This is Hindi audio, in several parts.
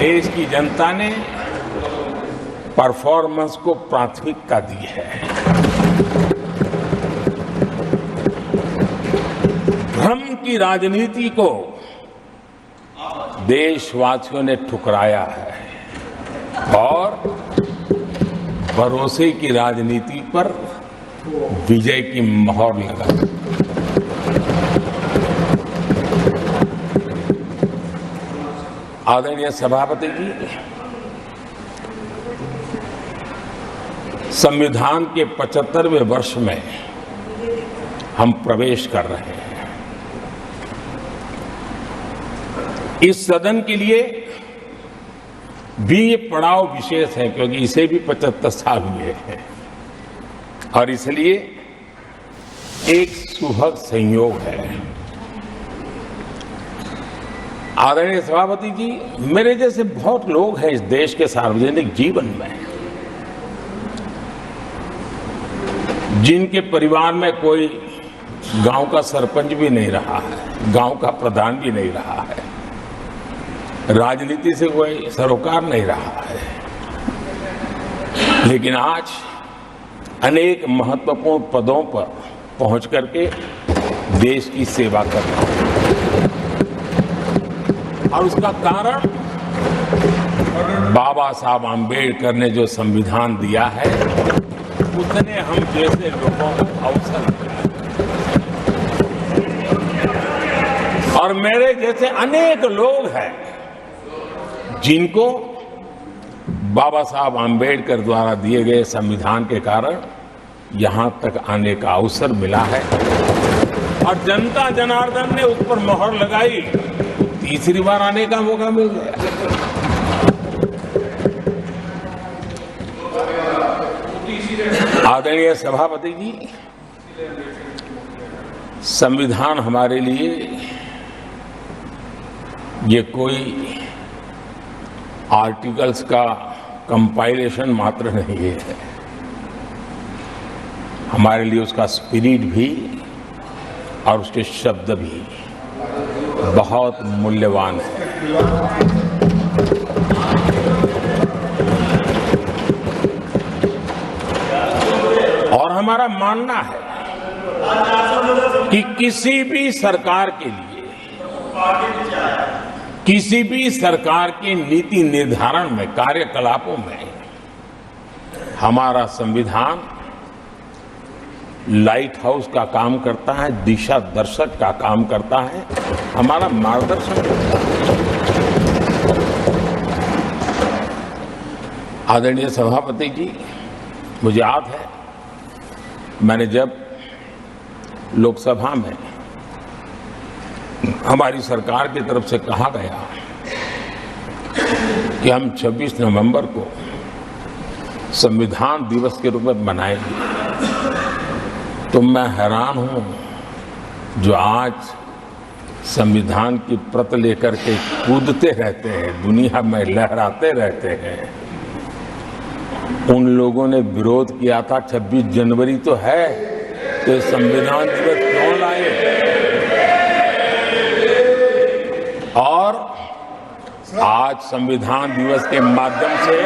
देश की जनता ने परफॉर्मेंस को प्राथमिकता दी है। भ्रम की राजनीति को देशवासियों ने ठुकराया है और भरोसे की राजनीति पर विजय की मोहर लगा। आदरणीय सभापति जी, संविधान के 75वें वर्ष में हम प्रवेश कर रहे हैं। इस सदन के लिए भी ये पड़ाव विशेष है क्योंकि इसे भी 75 साल हुए हैं और इसलिए एक सुभग संयोग है। आदरणीय सभापति जी, मेरे जैसे बहुत लोग हैं इस देश के सार्वजनिक जीवन में जिनके परिवार में कोई गांव का सरपंच भी नहीं रहा है, गांव का प्रधान भी नहीं रहा है, राजनीति से कोई सरोकार नहीं रहा है, लेकिन आज अनेक महत्वपूर्ण पदों पर पहुंच करके देश की सेवा कर रहा है। और उसका कारण बाबा साहब आम्बेडकर ने जो संविधान दिया है उसने हम जैसे लोगों को अवसर दिया और मेरे जैसे अनेक लोग हैं जिनको बाबा साहब आम्बेडकर द्वारा दिए गए संविधान के कारण यहां तक आने का अवसर मिला है और जनता जनार्दन ने उस पर मोहर लगाई, तीसरी बार आने का मौका मिल गया। आदरणीय सभापति जी, संविधान हमारे लिए ये कोई आर्टिकल्स का कंपाइलेशन मात्र नहीं है, हमारे लिए उसका स्पिरिट भी और उसके शब्द भी बहुत मूल्यवान है। और हमारा मानना है कि किसी भी सरकार के लिए, किसी भी सरकार के नीति निर्धारण में, कार्यकलापों में हमारा संविधान लाइट हाउस का काम करता है, दिशा दर्शक का काम करता है, हमारा मार्गदर्शन करता है। आदरणीय सभापति जी, मुझे याद है मैंने जब लोकसभा में हमारी सरकार की तरफ से कहा गया कि हम 26 नवंबर को संविधान दिवस के रूप में मनाएंगे, तो मैं हैरान हूं जो आज संविधान की प्रत लेकर के कूदते रहते हैं, दुनिया में लहराते रहते हैं, उन लोगों ने विरोध किया था 26 जनवरी तो है, तो संविधान दिवस क्यों लाए? और आज संविधान दिवस के माध्यम से,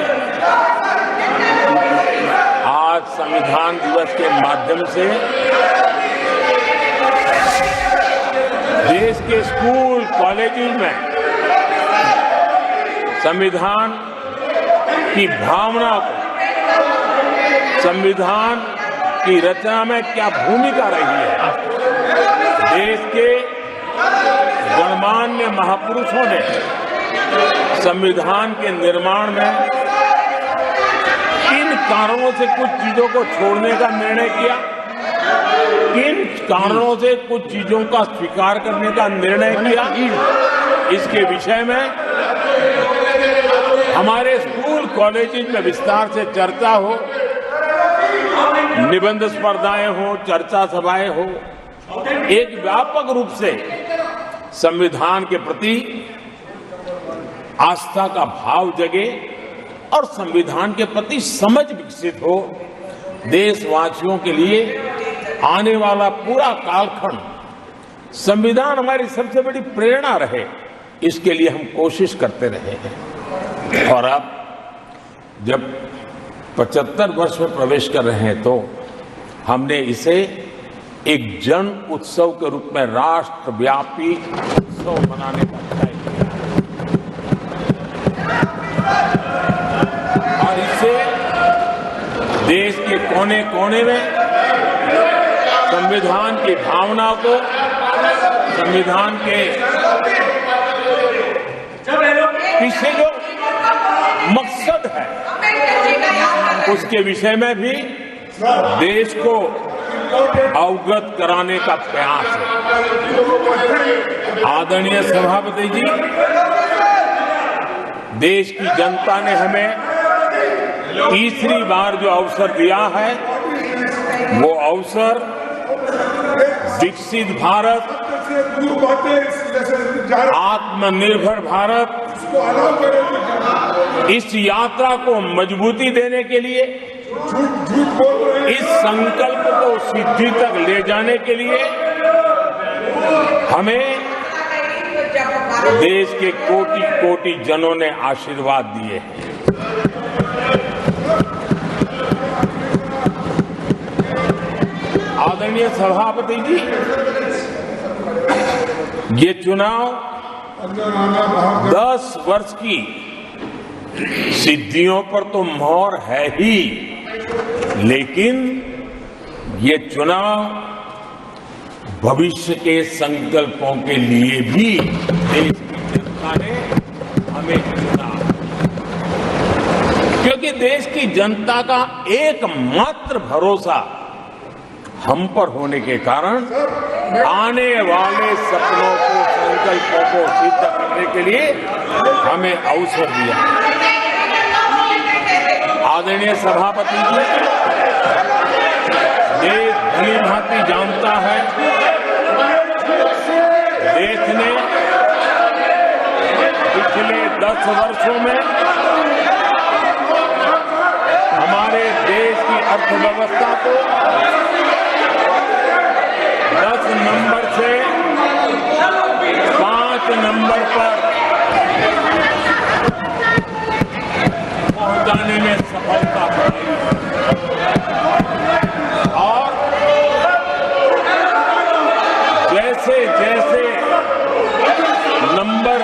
आज संविधान दिवस के माध्यम से देश के स्कूल कॉलेजों में संविधान की भावना को, संविधान की रचना में क्या भूमिका रही है, देश के गणमान्य महापुरुषों ने संविधान के निर्माण में किन कारणों से कुछ चीजों को छोड़ने का निर्णय किया, किन कारणों से कुछ चीजों का स्वीकार करने का निर्णय किया, इसके विषय में हमारे स्कूल कॉलेज में विस्तार से चर्चा हो, निबंध स्पर्धाएं हो, चर्चा सभाएं हो, एक व्यापक रूप से संविधान के प्रति आस्था का भाव जगे और संविधान के प्रति समझ विकसित हो। देशवासियों के लिए आने वाला पूरा कालखंड संविधान हमारी सबसे बड़ी प्रेरणा रहे, इसके लिए हम कोशिश करते रहे हैं। और अब जब 75 वर्ष में प्रवेश कर रहे हैं तो हमने इसे एक जन उत्सव के रूप में राष्ट्रव्यापी उत्सव मनाने का तय किया और इससे देश के कोने कोने में संविधान की भावना को, संविधान के पीछे जो मकसद है उसके विषय में भी देश को अवगत कराने का प्रयास है। आदरणीय सभापति जी, देश की जनता ने हमें तीसरी बार जो अवसर दिया है वो अवसर विकसित भारत, आत्मनिर्भर भारत, इस यात्रा को मजबूती देने के लिए, इस संकल्प को सिद्धि तक ले जाने के लिए हमें देश के कोटि कोटि जनों ने आशीर्वाद दिए हैं। आदरणीय सभापति जी, ये चुनाव 10 वर्ष की सिद्धियों पर तो मोहर है ही, लेकिन ये चुनाव भविष्य के संकल्पों के लिए भी देश की जनता ने हमें चुना, क्योंकि देश की जनता का एकमात्र भरोसा हम पर होने के कारण आने वाले सपनों को, संकल्पों को सिद्ध करने के लिए हमें अवसर दिया। आदरणीय सभापति जी, देश भली भांति जानता है, देश ने पिछले 10 वर्षों में हमारे देश की अर्थव्यवस्था को 10 नंबर से 5 नंबर पर पहुंचाने में सफलता पाई और जैसे जैसे नंबर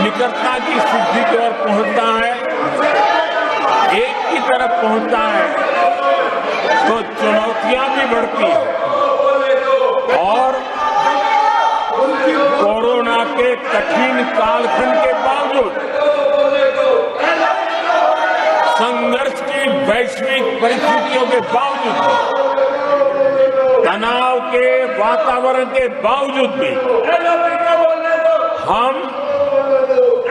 निकटता की सिद्धि की ओर पहुंचता है, एक की तरफ पहुंचता है, तो चुनौतियां भी बढ़ती हैं और कोरोना के कठिन कालखंड के बावजूद, संघर्ष की वैश्विक परिस्थितियों के बावजूद, तनाव के वातावरण के बावजूद भी हम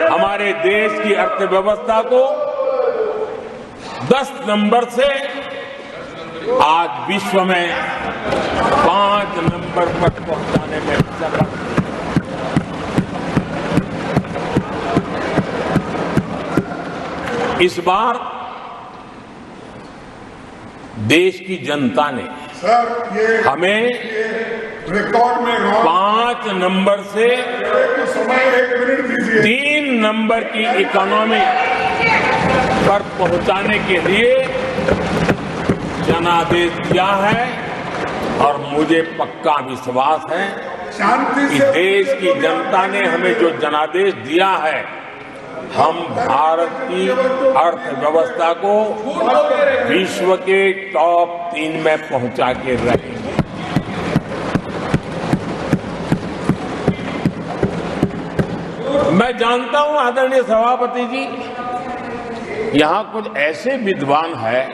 हमारे देश की अर्थव्यवस्था को 10 नंबर से आज विश्व में 5 नंबर पर पहुंचाने में सफल। इस बार देश की जनता ने हमें रिकॉर्ड में 5 नंबर से 3 नंबर की इकोनॉमी पर पहुंचाने के लिए जनादेश दिया है और मुझे पक्का विश्वास है कि देश की जनता ने हमें जो जनादेश दिया है, हम भारत की अर्थव्यवस्था को विश्व के टॉप 3 में पहुंचा के रहेंगे। मैं जानता हूं आदरणीय सभापति जी, यहां कुछ ऐसे विद्वान हैं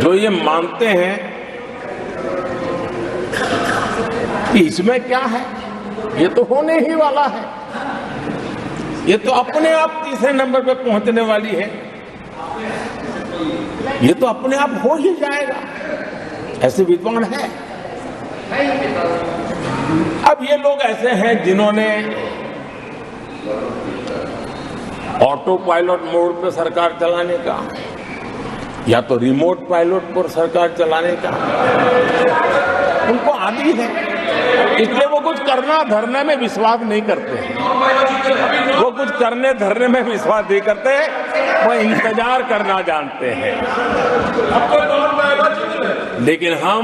जो ये मानते हैं कि इसमें क्या है, ये तो होने ही वाला है, ये तो अपने आप तीसरे नंबर पे पहुंचने वाली है, ये तो अपने आप हो ही जाएगा, ऐसे विद्वान हैं। अब ये लोग ऐसे हैं जिन्होंने ऑटो पायलट मोड पे सरकार चलाने का या तो रिमोट पायलट पर सरकार चलाने का उनको आदी है, इसलिए वो कुछ करना धरने में विश्वास नहीं करते हैं, वो कुछ करने धरने में विश्वास नहीं करते, वो इंतजार करना जानते हैं। लेकिन हम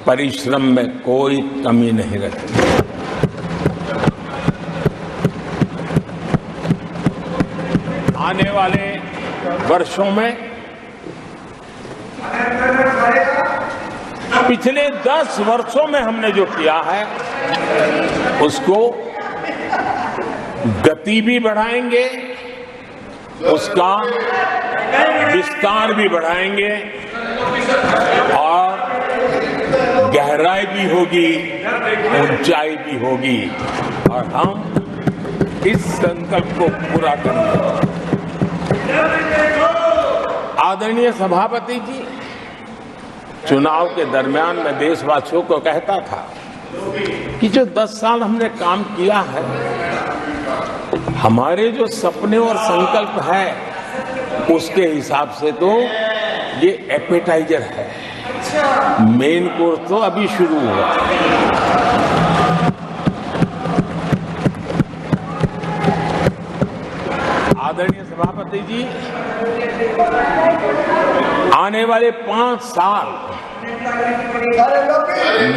परिश्रम में कोई कमी नहीं रखते। आने वाले वर्षों में पिछले 10 वर्षों में हमने जो किया है उसको गति भी बढ़ाएंगे, उसका विस्तार भी बढ़ाएंगे और गहराई भी होगी, ऊंचाई भी होगी और हम इस संकल्प को पूरा करेंगे। आदरणीय सभापति जी, चुनाव के दरमियान मैं देशवासियों को कहता था कि जो 10 साल हमने काम किया है, हमारे जो सपने और संकल्प है उसके हिसाब से तो ये एपेटाइजर है, मेन कोर्स तो अभी शुरू हुआ। आदरणीय सभापति जी, आने वाले 5 साल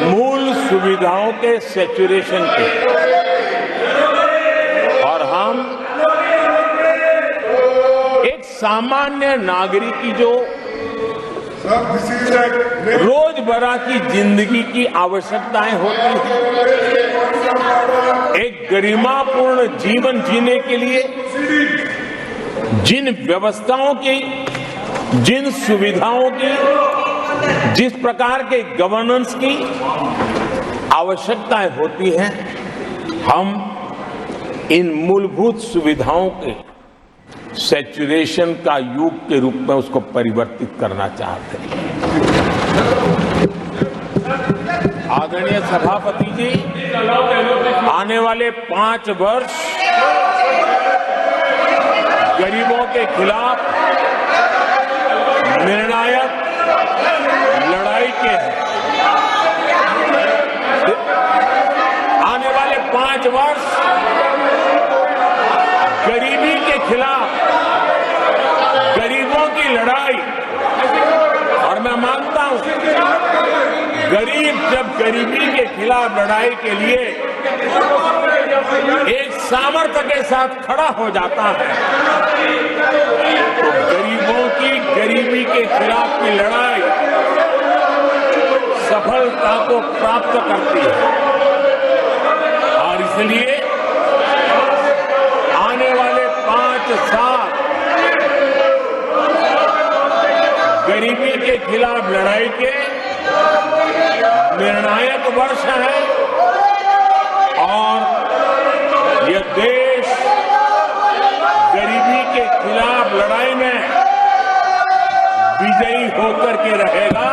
मूल सुविधाओं के सैचुरेशन के और हम एक सामान्य नागरिक की जो रोजमर्रा की जिंदगी की आवश्यकताएं होती हैं, एक गरिमापूर्ण जीवन जीने के लिए जिन व्यवस्थाओं की, जिन सुविधाओं की, जिस प्रकार के गवर्नेंस की आवश्यकताएं होती हैं, हम इन मूलभूत सुविधाओं के सैचुरेशन का युग के रूप में उसको परिवर्तित करना चाहते हैं। आदरणीय सभापति जी, आने वाले 5 वर्ष गरीबों के खिलाफ निर्णायक लड़ाई के हैं। आने वाले 5 वर्ष गरीबी के खिलाफ गरीबों की लड़ाई, और मैं मानता हूं गरीब जब गरीबी के खिलाफ लड़ाई के लिए एक सामर्थ्य के साथ खड़ा हो जाता है तो गरीबों की गरीबी के खिलाफ की लड़ाई सफलता को प्राप्त करती है। और इसलिए आने वाले 5 साल गरीबी के खिलाफ लड़ाई के निर्णायक वर्ष है और यह देश गरीबी के खिलाफ लड़ाई में विजयी होकर के रहेगा।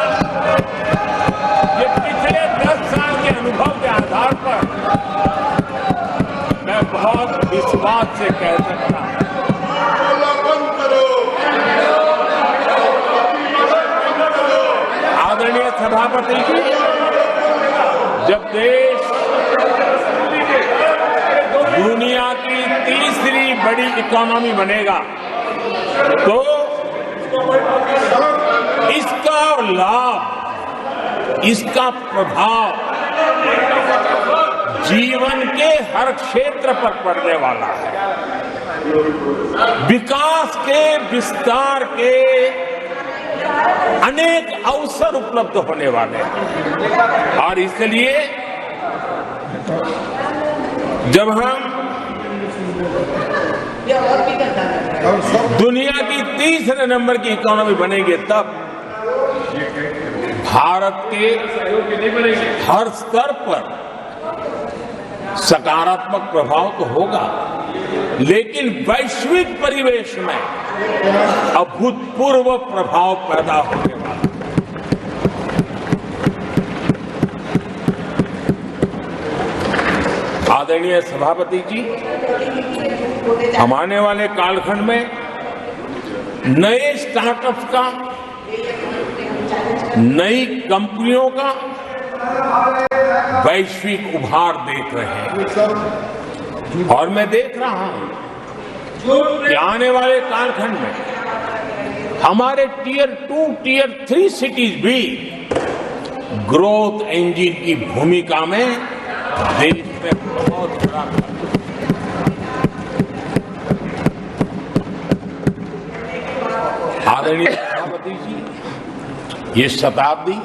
ये पिछले 10 साल के अनुभव के आधार पर मैं बहुत विश्वास से कह सकता हूं। आदरणीय सभापति जी, जब देश दुनिया की तीसरी बड़ी इकोनॉमी बनेगा तो इसका लाभ, इसका प्रभाव जीवन के हर क्षेत्र पर पड़ने वाला है। विकास के विस्तार के अनेक अवसर उपलब्ध होने वाले हैं और इसलिए जब हम दुनिया की तीसरे नंबर की इकोनॉमी बनेंगे तब भारत के हर स्तर पर सकारात्मक प्रभाव तो होगा, लेकिन वैश्विक परिवेश में अभूतपूर्व प्रभाव पैदा होने वाला। आदरणीय सभापति जी, हम आने वाले कालखंड में नए स्टार्टअप्स का, नई कंपनियों का वैश्विक उभार देख रहे हैं और मैं देख रहा हूं कि आने वाले कालखंड में हमारे टियर 2, टियर 3 सिटीज भी ग्रोथ इंजन की भूमिका में देश में बहुत बड़ा आदरणीय प्रधानमंत्री जी, ये शताब्दी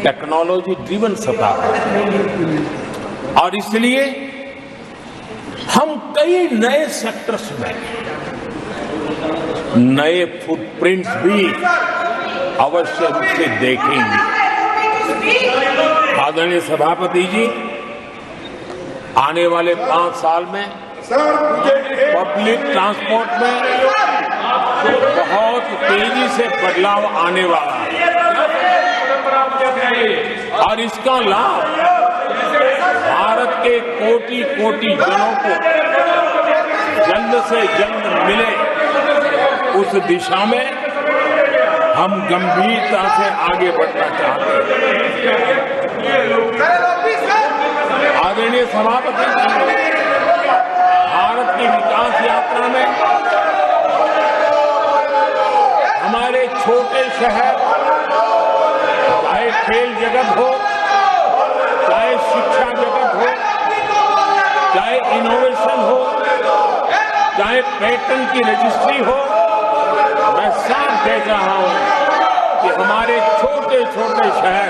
टेक्नोलॉजी ड्रिवन शताब्दी और इसलिए हम कई नए सेक्टर्स में नए फुटप्रिंट्स भी अवश्य रूप से देखेंगे। आदरणीय सभापति जी, आने वाले 5 साल में पब्लिक ट्रांसपोर्ट में बहुत तेजी से बदलाव आने वाला है और इसका लाभ भारत के कोटि-कोटि जनों को जल्द से जल्द मिले, उस दिशा में हम गंभीरता से आगे बढ़ना चाहते हैं। आदरणीय सभापति जी, भारत की विकास यात्रा में हमारे छोटे शहर, चाहे खेल जगत हो, चाहे शिक्षा जगत हो, चाहे इनोवेशन हो, चाहे पेटेंट की रजिस्ट्री हो, मैं साफ देख रहा हूं कि हमारे छोटे छोटे शहर,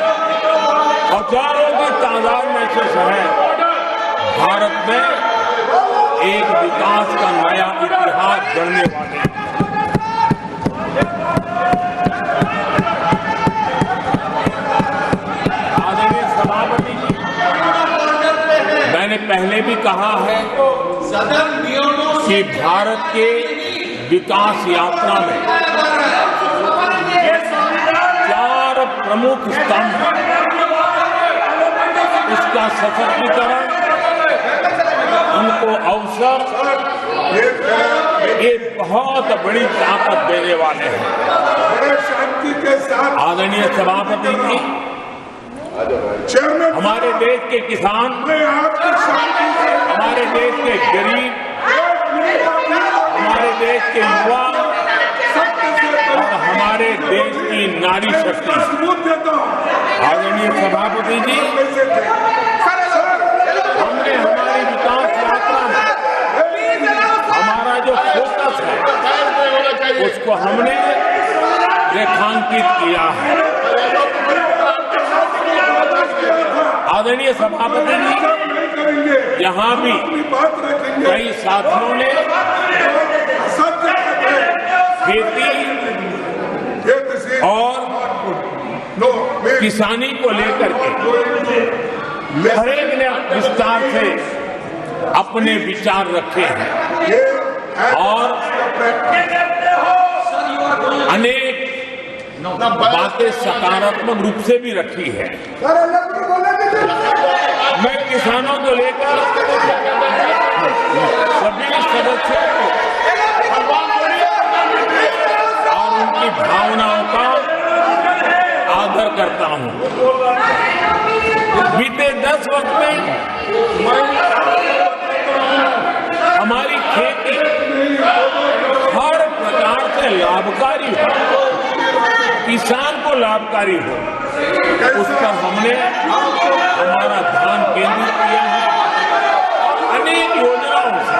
हजारों की तादाद में से शहर भारत में एक विकास का नया इतिहास गढ़ने वाले हैं। आदरणीय सभापति जी, मैंने पहले भी कहा है कि भारत के विकास यात्रा में 4 प्रमुख स्तंभ, उसका सशक्तिकरण, उनको अवसर, ये बहुत बड़ी ताकत देने वाले हैं। आदरणीय सभापति जी, हमारे देश के किसान, हमारे देश के गरीब, हमारे देश के युवा और हमारे देश की नारी शक्ति, आदरणीय सभापति जी, हमने हमारी विकास यात्रा में हमारा जो फोकस है उसको हमने रेखांकित किया है। आदरणीय सभापति जी, यहाँ भी कई साथियों ने खेती और किसानी को लेकर के हर एक ने विस्तार से अपने विचार रखे हैं और अनेक बातें सकारात्मक रूप से भी रखी है। मैं किसानों को लेकर सभी सदस्यों को और उनकी भावनाओं का आदर करता हूं। बीते 10 वर्ष में हमारी खेती हर प्रकार से लाभकारी हो, किसान को लाभकारी हो, उस पर हमने हमारा ध्यान केंद्रित किया है। अनेक योजनाओं से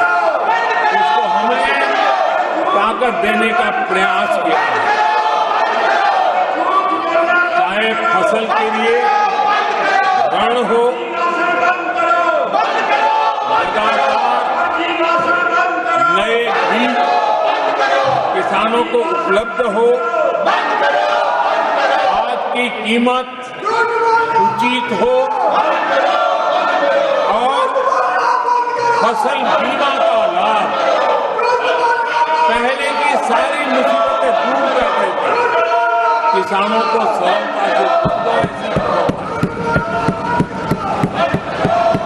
उसको हमने ताकत देने का प्रयास किया है। चाहे फसल के लिए ऋण हो, नए बीज किसानों को उपलब्ध हो, खाद की कीमत उचित हो और फसल बीमा का लाभ, पहले की सारी मुसीबतें दूर करके किसानों को सरलता से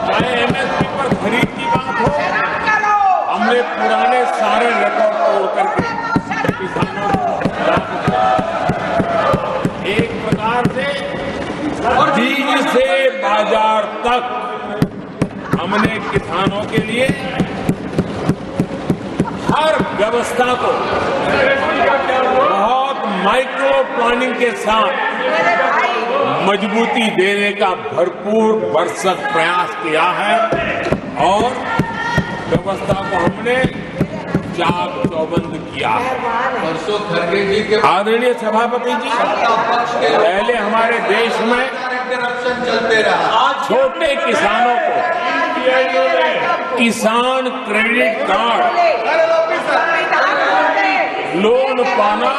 चाहे एमएसपी पर खरीद की बात हो, हमने पुराने सारे रिकॉर्ड तोड़ करके किसानों को एक प्रकार से बीज से बाजार तक हमने किसानों के लिए हर व्यवस्था को बहुत माइक्रो प्लानिंग के साथ मजबूती देने का भरपूर भरसक प्रयास किया है और व्यवस्था को हमने चाक चौबंद किया है। परसों खड़गे जी के आदरणीय सभापति जी, पहले हमारे देश में इंटरप्शन चलते रहा। छोटे किसानों को किसान क्रेडिट कार्ड लोन पाना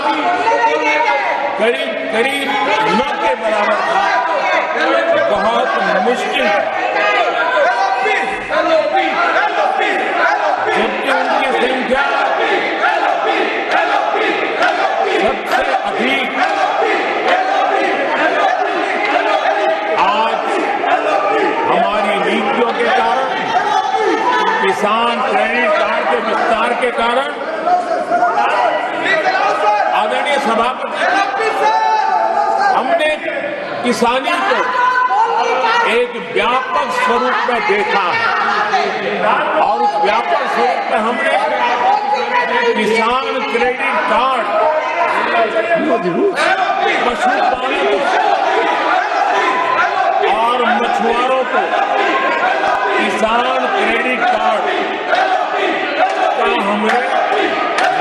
करीब करीब न के बराबर था, बहुत मुश्किल, जबकि उनकी संख्या सबसे अधिक आज हमारी नीतियों के कारण, किसान क्रेडिट कार्ड के विस्तार के कारण, आदरणीय सभापति, हमने किसानी को एक व्यापक स्वरूप में देखा है और उस व्यापक स्वरूप में हमने किसान क्रेडिट कार्ड, पशुपालकों और मछुआरों को किसान क्रेडिट कार्ड का हमने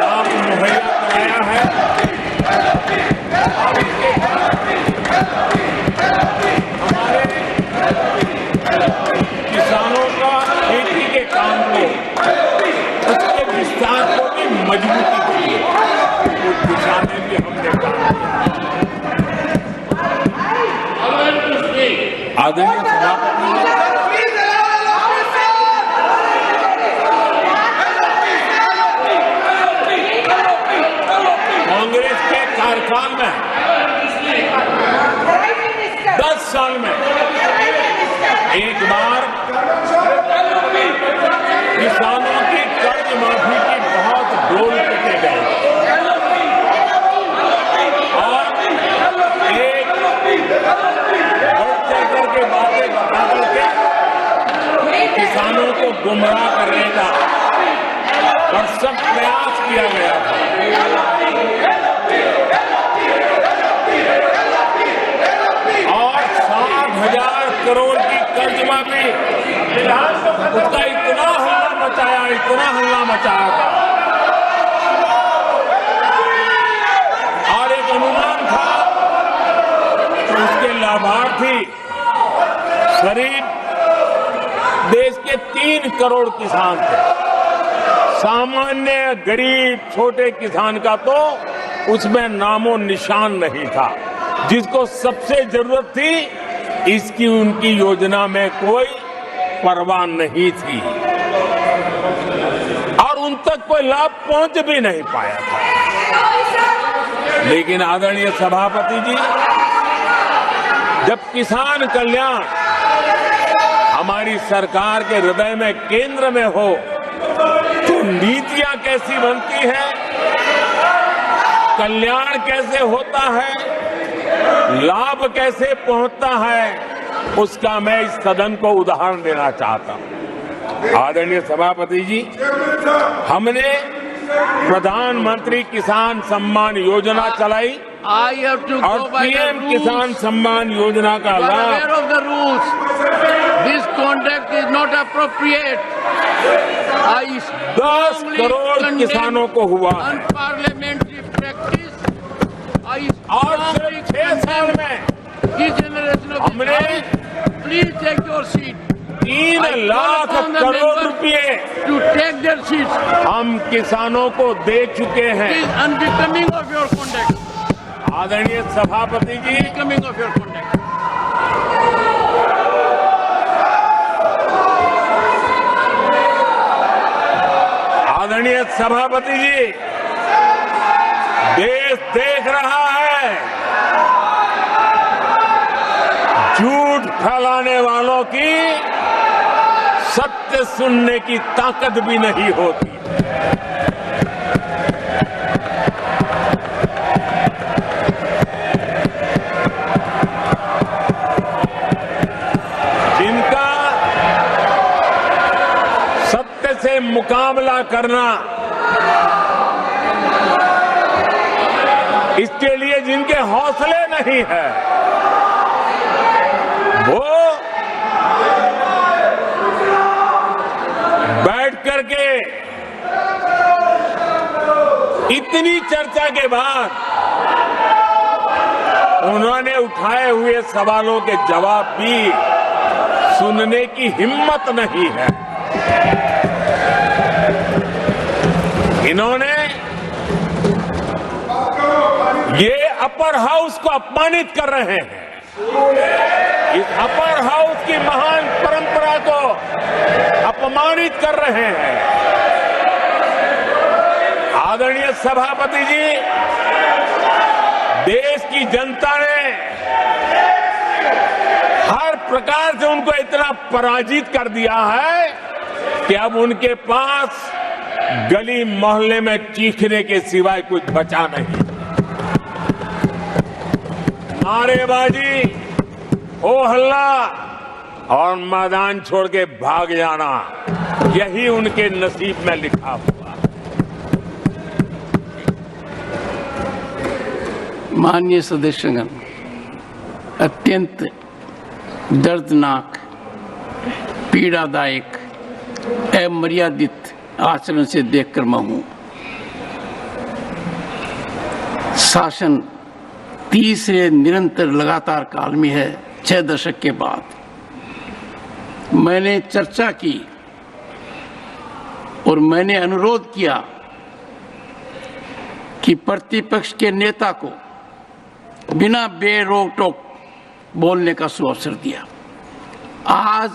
लाभ मुहैया कराया है। हमारे किसानों का खेती के काम को, उसके विस्तार को भी मजबूती दी है, उस दिशा में भी हमने काम किया। आदरणीय सभापति, कांग्रेस के कार्यकाल में 10 साल में एक बार किसानों की कर्ज माफी की बहुत डोल पिटे गए और एक बढ़ चढ़ के बातें बता करके किसानों को गुमराह करने का भरसक प्रयास किया गया था। और 60,000 करोड़ की कर्ज माफी, उसका इतना हल्ला मचाया था और एक अनुमान था कि उसके लाभार्थी करीब देश के 3 करोड़ किसान थे। सामान्य गरीब छोटे किसान का तो उसमें नामो निशान नहीं था। जिसको सबसे जरूरत थी, इसकी उनकी योजना में कोई परवाह नहीं थी और उन तक कोई लाभ पहुंच भी नहीं पाया था। लेकिन आदरणीय सभापति जी, जब किसान कल्याण हमारी सरकार के हृदय में, केंद्र में हो, तो नीतियां कैसी बनती है, कल्याण कैसे होता है, लाभ कैसे पहुंचता है, उसका मैं इस सदन को उदाहरण देना चाहता हूं। आदरणीय सभापति जी, हमने प्रधानमंत्री किसान सम्मान योजना चलाई और पीएम किसान सम्मान योजना का लाभ। This contract is not appropriate. 10 crore किसानों को हुआ है Unparliamentary practice. और सिर्फ 6 साल में हमने Please take your seat. 3 lakh crore रुपए To take their seats. हम किसानों को दे चुके हैं। It is unbecoming of your conduct. आदरणीय सभापति जी, Unbecoming of your conduct. आदरणीय सभापति जी, देश देख रहा है, झूठ फैलाने वालों की सत्य सुनने की ताकत भी नहीं होती। से मुकाबला करना, इसके लिए जिनके हौसले नहीं है वो बैठ करके इतनी चर्चा के बाद उन्होंने उठाए हुए सवालों के जवाब भी सुनने की हिम्मत नहीं है। इन्होंने ये अपर हाउस को अपमानित कर रहे हैं। इस अपर हाउस की महान परंपरा को अपमानित कर रहे हैं। आदरणीय सभापति जी, देश की जनता ने हर प्रकार से उनको इतना पराजित कर दिया है कि अब उनके पास गली मोहल्ले में चीखने के सिवाय कुछ बचा नहीं। नारेबाजी, हो हल्ला और मैदान छोड़ के भाग जाना, यही उनके नसीब में लिखा हुआ। माननीय सदस्यगण, अत्यंत दर्दनाक, पीड़ादायक, अमर्यादित आचरण से देखकर मैं हूं। शासन तीसरे निरंतर लगातार काल में है, 6 दशक के बाद। मैंने चर्चा की और मैंने अनुरोध किया कि प्रतिपक्ष के नेता को बिना बेरोक टोक बोलने का सुअवसर दिया। आज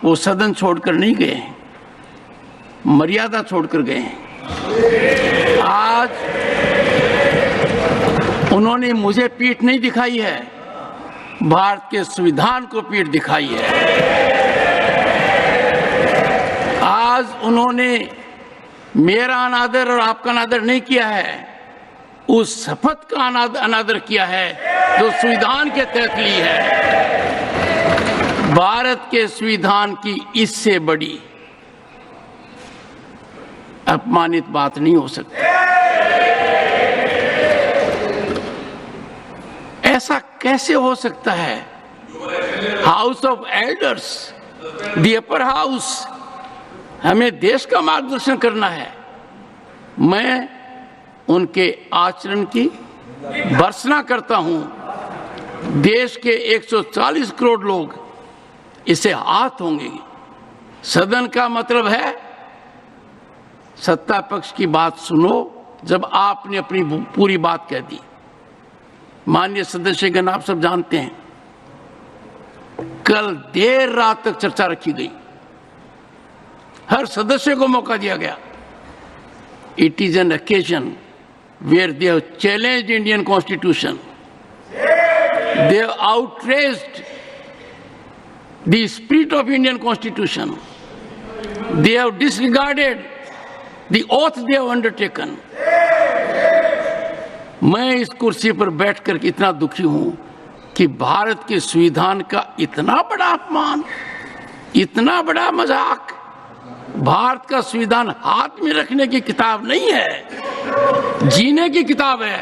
वो सदन छोड़कर नहीं गए हैं, मर्यादा छोड़कर गए हैं। आज उन्होंने मुझे पीठ नहीं दिखाई है, भारत के संविधान को पीठ दिखाई है। आज उन्होंने मेरा अनादर और आपका अनादर नहीं किया है, उस शपथ का अनादर किया है जो संविधान के तहत ली है। भारत के संविधान की इससे बड़ी अपमानित बात नहीं हो सकती। ऐसा कैसे हो सकता है? House of elders, the upper house, हमें देश का मार्गदर्शन करना है। मैं उनके आचरण की भर्त्सना करता हूं। देश के 140 करोड़ लोग इसे हाथ होंगे। सदन का मतलब है सत्ता पक्ष की बात सुनो जब आपने अपनी पूरी बात कह दी। माननीय सदस्यगण, आप सब जानते हैं कल देर रात तक चर्चा रखी गई, हर सदस्य को मौका दिया गया। It is an occasion where they have challenged Indian Constitution. They have outraged the spirit of Indian Constitution. They have disregarded the oath they have undertaken. मैं इस कुर्सी पर बैठकर इतना दुखी हूं कि भारत के संविधान का इतना बड़ा अपमान, इतना बड़ा मजाक। भारत का संविधान हाथ में रखने की किताब नहीं है, जीने की किताब है।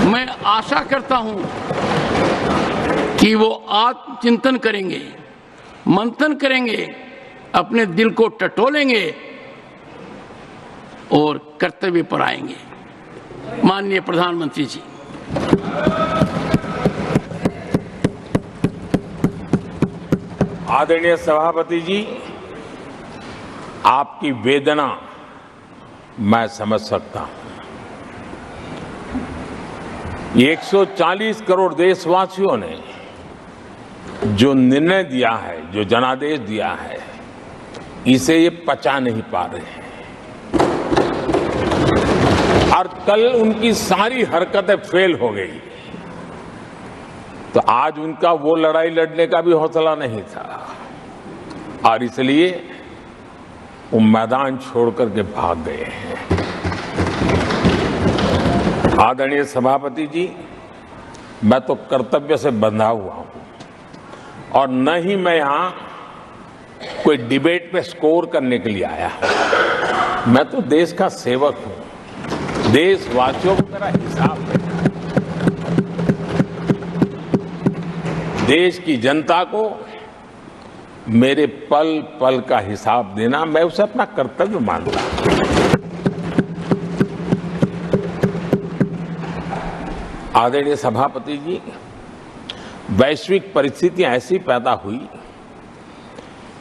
मैं आशा करता हूं कि वो आत्मचिंतन करेंगे, मंथन करेंगे, अपने दिल को टटोलेंगे और कर्तव्य पर आएंगे। माननीय प्रधानमंत्री जी, आदरणीय सभापति जी, आपकी वेदना मैं समझ सकता हूं। 140 करोड़ देशवासियों ने जो निर्णय दिया है, जो जनादेश दिया है, इसे ये पचा नहीं पा रहे हैं और कल उनकी सारी हरकतें फेल हो गई। तो आज उनका वो लड़ाई लड़ने का भी हौसला नहीं था और इसलिए वो मैदान छोड़ करके भाग गए हैं। आदरणीय सभापति जी, मैं तो कर्तव्य से बंधा हुआ हूं और न ही मैं यहां कोई डिबेट पे स्कोर करने के लिए आया हूं। मैं तो देश का सेवक हूं। देशवासियों को मेरा हिसाब है। देश की जनता को मेरे पल पल का हिसाब देना मैं उसे अपना कर्तव्य मानता हूं। आदरणीय सभापति जी, वैश्विक परिस्थितियां ऐसी पैदा हुई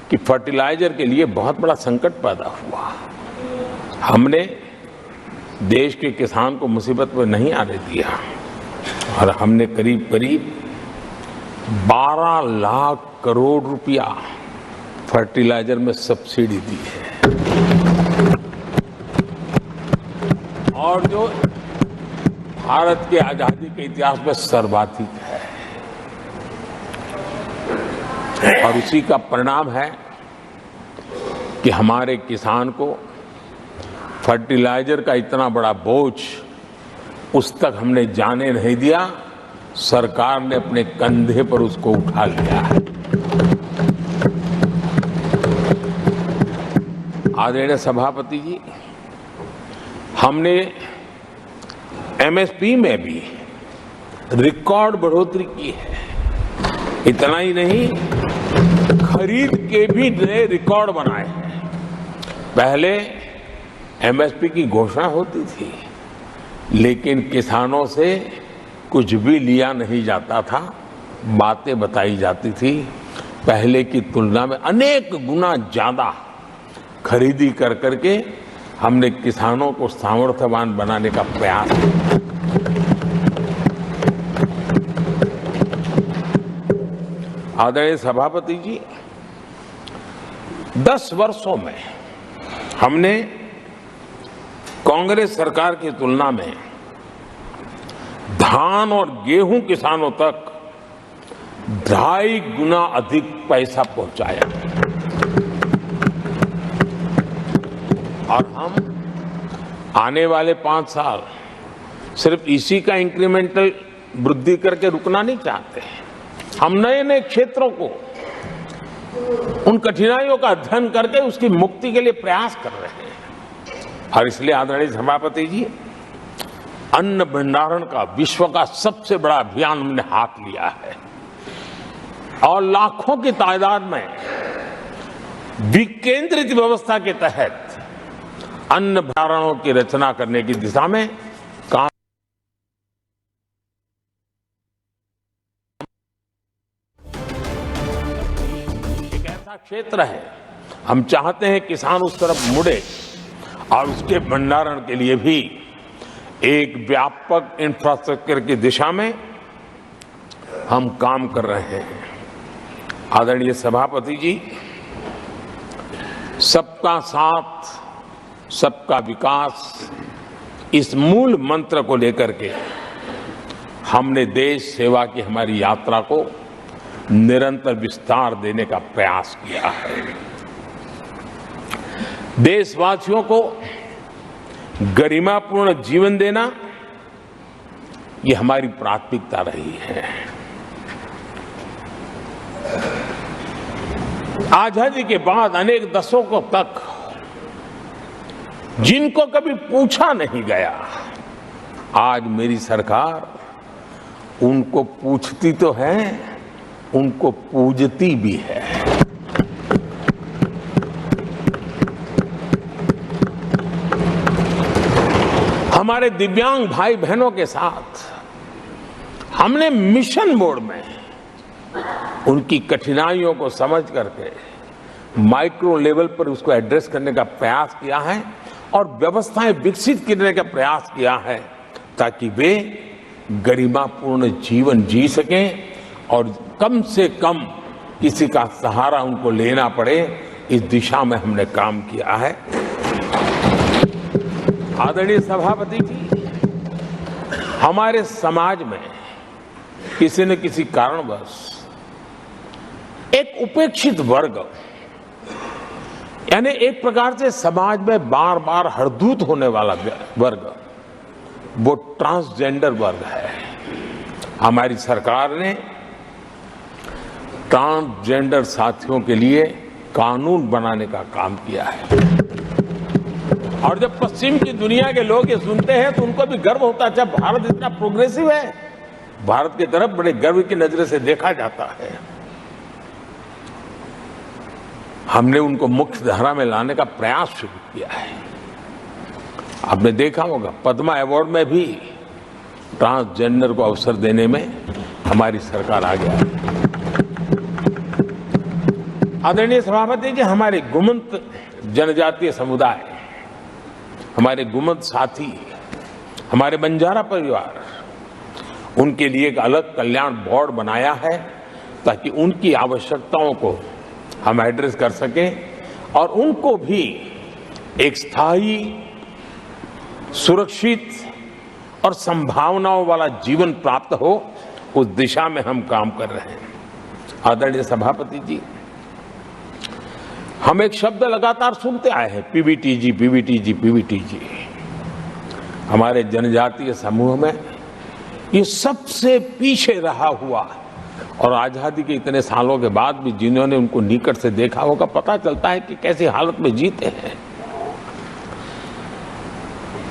कि फर्टिलाइजर के लिए बहुत बड़ा संकट पैदा हुआ। हमने देश के किसान को मुसीबत में नहीं आने दिया और हमने करीब करीब 12 लाख करोड़ रुपया फर्टिलाइजर में सब्सिडी दी है। और जो भारत के आजादी के इतिहास में सर्वाधिक है, और उसी का परिणाम है कि हमारे किसान को फर्टिलाइजर का इतना बड़ा बोझ उस तक हमने जाने नहीं दिया। सरकार ने अपने कंधे पर उसको उठा लिया है। आदरणीय सभापति जी, हमने एमएसपी में भी रिकॉर्ड बढ़ोतरी की है। इतना ही नहीं, खरीद के भी नए रिकॉर्ड बनाए हैं। पहले एमएसपी की घोषणा होती थी, लेकिन किसानों से कुछ भी लिया नहीं जाता था, बातें बताई जाती थी। पहले की तुलना में अनेक गुना ज्यादा खरीदी कर करके हमने किसानों को सामर्थ्यवान बनाने का प्रयास किया। आदरणीय सभापति जी, 10 वर्षों में हमने कांग्रेस सरकार की तुलना में धान और गेहूं किसानों तक 2.5 गुना अधिक पैसा पहुंचाया और हम आने वाले 5 साल सिर्फ इसी का इंक्रीमेंटल वृद्धि करके रुकना नहीं चाहते। हम नए नए क्षेत्रों को, उन कठिनाइयों का अध्ययन करके उसकी मुक्ति के लिए प्रयास कर रहे हैं। और इसलिए आदरणीय सभापति जी, अन्न भंडारण का विश्व का सबसे बड़ा अभियान हमने हाथ लिया है और लाखों की तादाद में विकेंद्रित व्यवस्था के तहत अन्न भंडारणों की रचना करने की दिशा में काम। एक ऐसा क्षेत्र है, हम चाहते हैं किसान उस तरफ मुड़े और उसके भंडारण के लिए भी एक व्यापक इंफ्रास्ट्रक्चर की दिशा में हम काम कर रहे हैं। आदरणीय सभापति जी, सबका साथ सबका विकास, इस मूल मंत्र को लेकर के हमने देश सेवा की हमारी यात्रा को निरंतर विस्तार देने का प्रयास किया है। देशवासियों को गरिमापूर्ण जीवन देना, ये हमारी प्राथमिकता रही है। आजादी के बाद अनेक दशकों तक जिनको कभी पूछा नहीं गया, आज मेरी सरकार उनको पूछती तो है, उनको पूजती भी है। हमारे दिव्यांग भाई बहनों के साथ हमने मिशन मोड में उनकी कठिनाइयों को समझ करके माइक्रो लेवल पर उसको एड्रेस करने का प्रयास किया है और व्यवस्थाएं विकसित करने का प्रयास किया है ताकि वे गरिमापूर्ण जीवन जी सकें और कम से कम किसी का सहारा उनको लेना पड़े, इस दिशा में हमने काम किया है। आदरणीय सभापति जी, हमारे समाज में किसी न किसी कारणवश एक उपेक्षित वर्ग, यानी एक प्रकार से समाज में बार बार हरदूत होने वाला वर्ग, वो ट्रांसजेंडर वर्ग है। हमारी सरकार ने ट्रांसजेंडर साथियों के लिए कानून बनाने का काम किया है। और जब पश्चिम की दुनिया के लोग ये सुनते हैं तो उनको भी गर्व होता है, जब भारत इतना प्रोग्रेसिव है, भारत की तरफ बड़े गर्व की नजर से देखा जाता है। हमने उनको मुख्य धारा में लाने का प्रयास शुरू किया है। आपने देखा होगा पद्मा अवार्ड में भी ट्रांसजेंडर को अवसर देने में हमारी सरकार आ गया है। आदरणीय सभापति जी, हमारे गुमंत जनजातीय समुदाय, हमारे गुमंत साथी, हमारे बंजारा परिवार, उनके लिए एक अलग कल्याण बोर्ड बनाया है ताकि उनकी आवश्यकताओं को हम एड्रेस कर सकें और उनको भी एक स्थायी, सुरक्षित और संभावनाओं वाला जीवन प्राप्त हो, उस दिशा में हम काम कर रहे हैं। आदरणीय सभापति जी, हम एक शब्द लगातार सुनते आए हैं, पीवीटीजी, पीवीटीजी, पीवीटीजी। हमारे जनजातीय समूह में ये सबसे पीछे रहा हुआ और आजादी के इतने सालों के बाद भी जिन्होंने उनको निकट से देखा होगा, पता चलता है कि कैसी हालत में जीते हैं।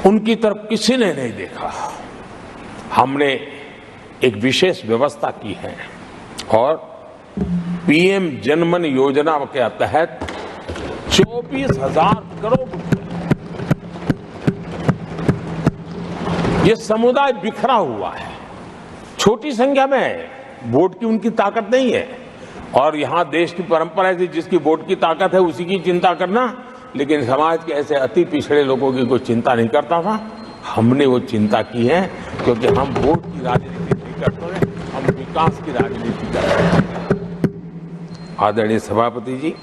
उनकी तरफ किसी ने नहीं देखा। हमने एक विशेष व्यवस्था की है और पीएम जनमन योजना के तहत 24,000 करोड़ रुपए, ये समुदाय बिखरा हुआ है, छोटी संख्या में है, वोट की उनकी ताकत नहीं है। और यहां देश की परंपरा है जिसकी वोट की ताकत है उसी की चिंता करना, लेकिन समाज के ऐसे अति पिछड़े लोगों की कोई चिंता नहीं करता था। हमने वो चिंता की है क्योंकि हम वोट की राजनीति नहीं करते हैं, हम विकास की राजनीति करते हैं। आदरणीय सभापति जी,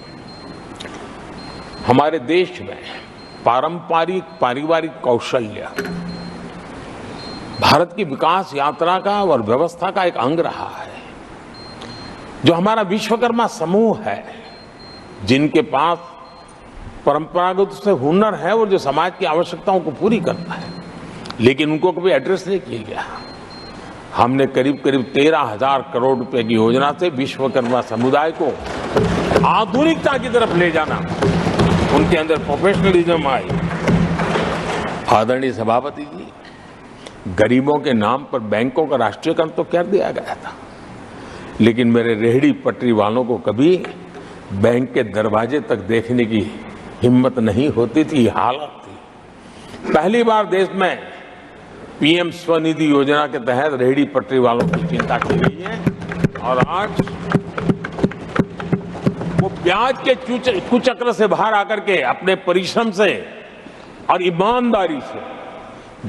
हमारे देश में पारंपरिक पारिवारिक कौशल्य भारत की विकास यात्रा का और व्यवस्था का एक अंग रहा है। जो हमारा विश्वकर्मा समूह है, जिनके पास परंपरागत से हुनर है और जो समाज की आवश्यकताओं को पूरी करता है, लेकिन उनको कभी एड्रेस नहीं किया गया। हमने करीब करीब 13,000 करोड़ रुपए की योजना से विश्वकर्मा समुदाय को आधुनिकता की तरफ ले जाना, उनके अंदर प्रोफेशनलिज्म आई। आदरणीय सभापति जी, गरीबों के नाम पर बैंकों का राष्ट्रीयकरण तो कर दिया गया था, लेकिन मेरे रेहड़ी पटरी वालों को कभी बैंक के दरवाजे तक देखने की हिम्मत नहीं होती थी, हालत थी। पहली बार देश में पीएम स्वनिधि योजना के तहत रेहड़ी पटरी वालों की चिंता की गई है और आज वो ब्याज के कुचक्र से बाहर आकर के अपने परिश्रम से और ईमानदारी से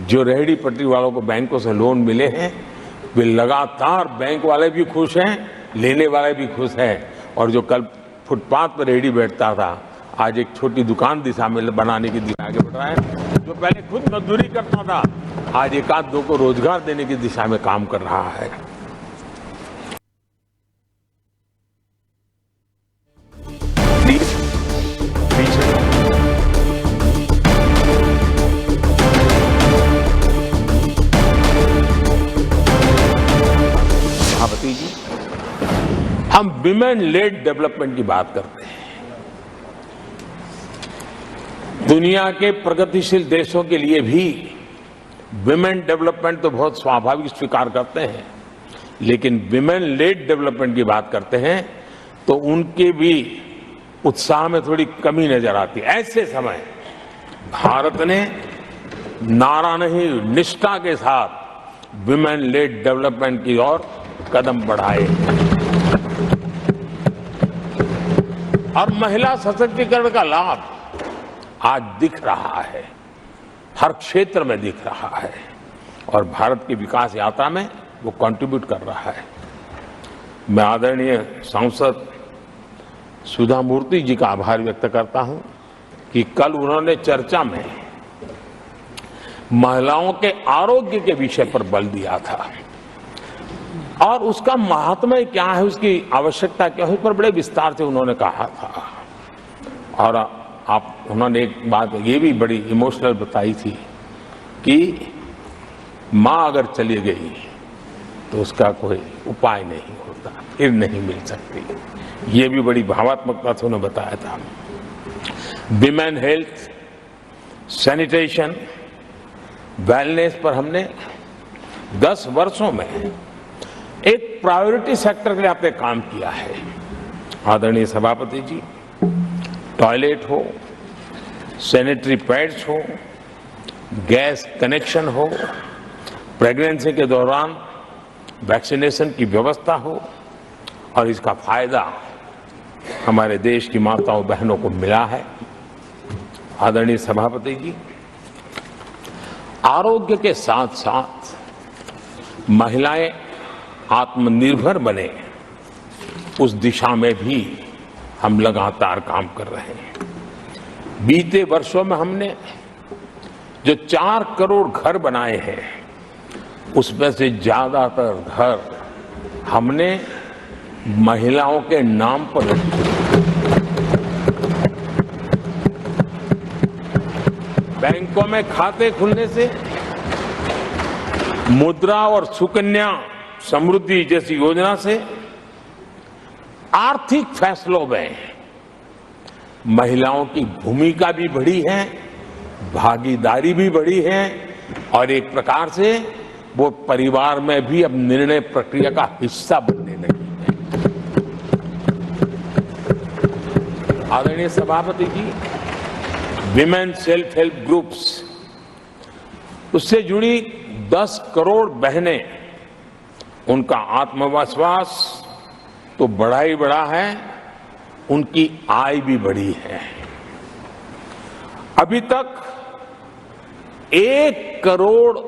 जो रेहड़ी पटरी वालों को बैंकों से लोन मिले हैं, वे लगातार, बैंक वाले भी खुश हैं, लेने वाले भी खुश हैं। और जो कल फुटपाथ पर रेहड़ी बैठता था, आज एक छोटी दुकान दिशा में बनाने की दिशा आगे बढ़ रहा है। जो पहले खुद मजदूरी करता था, आज एक आध दो को रोजगार देने की दिशा में काम कर रहा है। जी, हम विमेन लेड डेवलपमेंट की बात करते हैं। दुनिया के प्रगतिशील देशों के लिए भी विमेन डेवलपमेंट तो बहुत स्वाभाविक स्वीकार करते हैं, लेकिन विमेन लेड डेवलपमेंट की बात करते हैं तो उनके भी उत्साह में थोड़ी कमी नजर आती है। ऐसे समय भारत ने नारा नहीं, निष्ठा के साथ विमेन लेड डेवलपमेंट की ओर कदम बढ़ाए और महिला सशक्तिकरण का लाभ आज दिख रहा है, हर क्षेत्र में दिख रहा है और भारत की विकास यात्रा में वो कंट्रीब्यूट कर रहा है। मैं आदरणीय सांसद सुधा मूर्ति जी का आभार व्यक्त करता हूं कि कल उन्होंने चर्चा में महिलाओं के आरोग्य के विषय पर बल दिया था और उसका महात्म्य क्या है, उसकी आवश्यकता क्या है, उस पर बड़े विस्तार से उन्होंने कहा था। और उन्होंने एक बात ये भी बड़ी इमोशनल बताई थी कि माँ अगर चली गई तो उसका कोई उपाय नहीं होता, फिर नहीं मिल सकती। ये भी बड़ी भावात्मकता से उन्होंने बताया था। विमेन हेल्थ, सैनिटेशन, वेलनेस पर हमने 10 वर्षों में एक प्रायोरिटी सेक्टर के लिए आपने काम किया है। आदरणीय सभापति जी, टॉयलेट हो, सैनिटरी पैड्स हो, गैस कनेक्शन हो, प्रेगनेंसी के दौरान वैक्सीनेशन की व्यवस्था हो, और इसका फायदा हमारे देश की माताओं बहनों को मिला है। आदरणीय सभापति जी, आरोग्य के साथ साथ महिलाएं आत्मनिर्भर बने, उस दिशा में भी हम लगातार काम कर रहे हैं। बीते वर्षों में हमने जो 4 करोड़ घर बनाए हैं, उसमें से ज्यादातर घर हमने महिलाओं के नाम पर रखे। बैंकों में खाते खुलने से, मुद्रा और सुकन्या समृद्धि जैसी योजना से आर्थिक फैसलों में महिलाओं की भूमिका भी बढ़ी है, भागीदारी भी बढ़ी है, और एक प्रकार से वो परिवार में भी अब निर्णय प्रक्रिया का हिस्सा बनने लगी है। आदरणीय सभापति जी, विमेन सेल्फ हेल्प ग्रुप्स, उससे जुड़ी 10 करोड़ बहनें, उनका आत्मविश्वास तो बढ़ा ही बढ़ा है, उनकी आय भी बढ़ी है। अभी तक 1 करोड़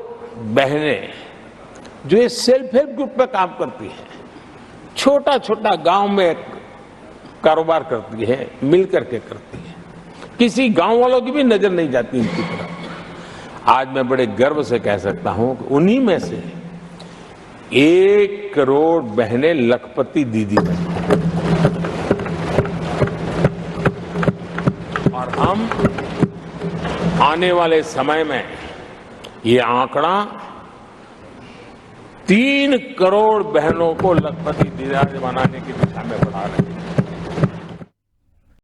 बहनें जो ये सेल्फ हेल्प ग्रुप में काम करती हैं, छोटा छोटा गांव में कारोबार करती है, मिल करके करती है, किसी गांव वालों की भी नजर नहीं जाती इनकी तरफ। आज मैं बड़े गर्व से कह सकता हूं कि उन्हीं में से 1 करोड़ बहनें लखपति दीदी बनी, और हम आने वाले समय में ये आंकड़ा 3 करोड़ बहनों को लखपति दीदी बनाने की दिशा में बढ़ा रहे हैं।